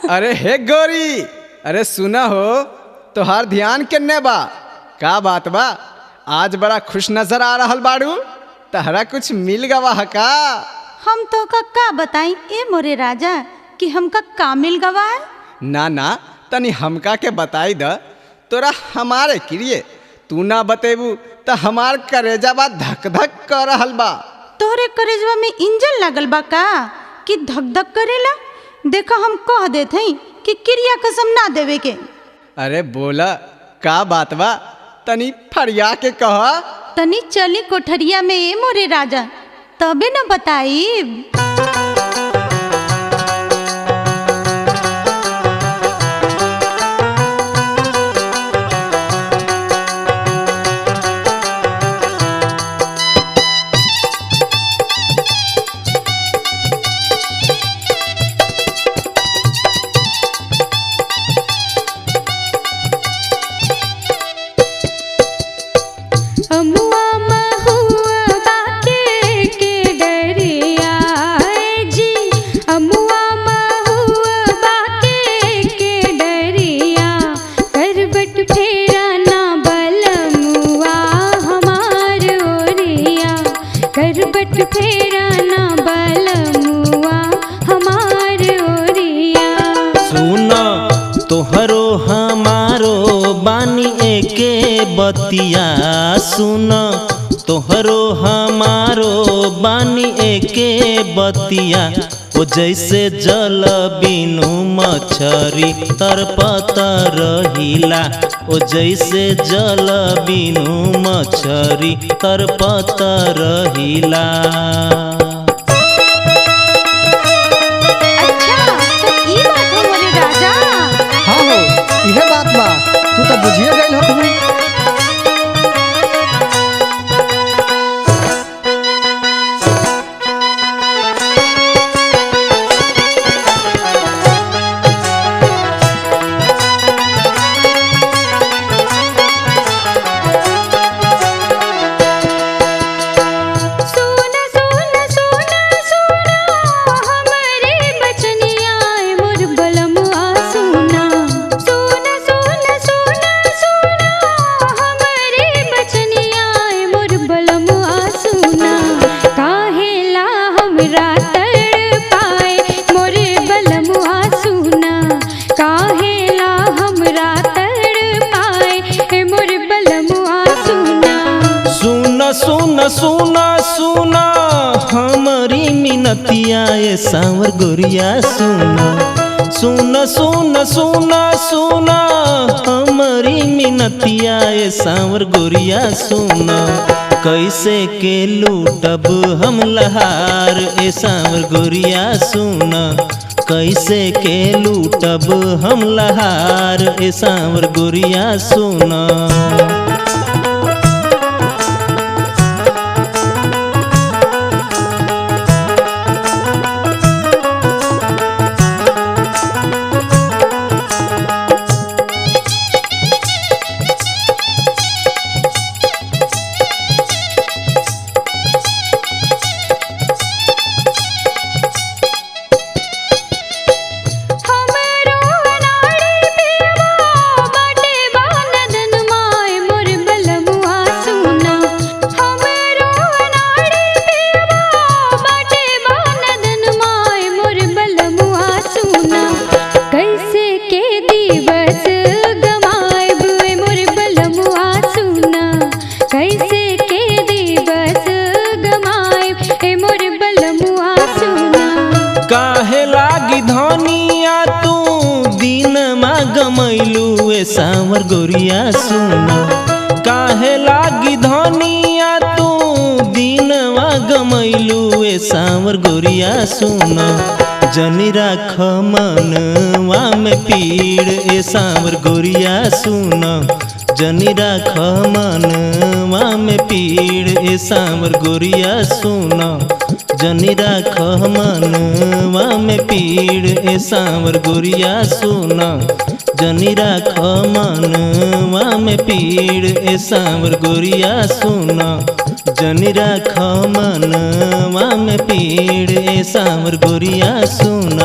अरे हे गोरी, अरे सुना हो, तोहार ध्यान किन्ने बा? का बात बा? आज बड़ा खुश नजर आ रहल बाड़ू। तहरा कुछ मिल गवा है का? हम तो का बताई ए मोरे राजा कि हमका का मिल गवा है? ना ना, तनी हमका के बताई द। तोरा हमारे किरिए तू ना बतेबू तो हमार करेजा बा धक धक कर रहल बा। तोहरे करेजवा में इंजन लगल बा का कि धक धक करेला? देखा हम कह देत हई कि क्रिया कसम ना देवे के। अरे बोला, का बात बा? तनी फरिया के कह। तनी चली कोठरिया में ए मोरे राजा, तबे न बताई। अमुआ महुआ बाके के डरिया जी, अमुआ महुआ बाके के डरिया, करबट फेरा ना बलमुआ हमार ओरिया, करबट फेरा ना बलमुआ हमार ओरिया। सुना तोहरो हमारो बानी एके बतिया, सुन तोहरो हमारो बानी एके बतिया। ओ जैसे जल बिनु मछरी तरपत रहिला, ओ जैसे जल बिनु मछरी तरपत रहिला। अच्छा तो ई बात हो मोरे राजा। हाँ हो, इहे बात बा। तू तो बुझिए गइल हो खूब। सोना सोना सोना सोना हमरे बचनिया मोर बलमुआ सोना, सोना सोना सोना सोना हमरे बचनिया मोर बलमुआ सोना। काहेला हमरा तड़पाए मोरे बलमुआ सोना, काहेला हमरा तड़पाए मोर बलमुआ सोना। सुन सुन सुन सुन हमारी मिनतिया ये सांवर गोरिया, सुन सुन सुन सुन सुन हमारी मिनतिया ये सांवर गोरिया, सुन कैसे के लूटब हम लहार ए सांवर गोरिया, सुन कैसे के लूटब हम लहार ए सांवर गोरिया, सुन। हमरो नाड़ी पियवा बाटे बानदन माय मोर बलमुआ सोना, हमरो नाड़ी पियवा बाटे बानदन माय मोर बलमुआ सोना। कैसे के दिवस गमाएब मोर बलमुआ सोना, कैसे के दिवस गमाएब मोर बलमुआ सोना। काहे लागी धनिया तू दिन मा गमैलू ए सांवर गोरिया, सुन काहे लागी धनिया तू दिन मा गमैलू ए सांवर गोरिया, सुन जनी राख मनवा में पीड़ ए सांवर गोरिया, सुन जनी राख मनवा में पीड़ ए सांवर गोरिया, सुन जनी राख मनवा में पीड़ ए सांवर गोरिया, सुन जनी राख मनवा में पीड़ ए सांवर गोरिया, सुन जनी राख मनवा में पीड़ ए सांवर गोरिया, सुन।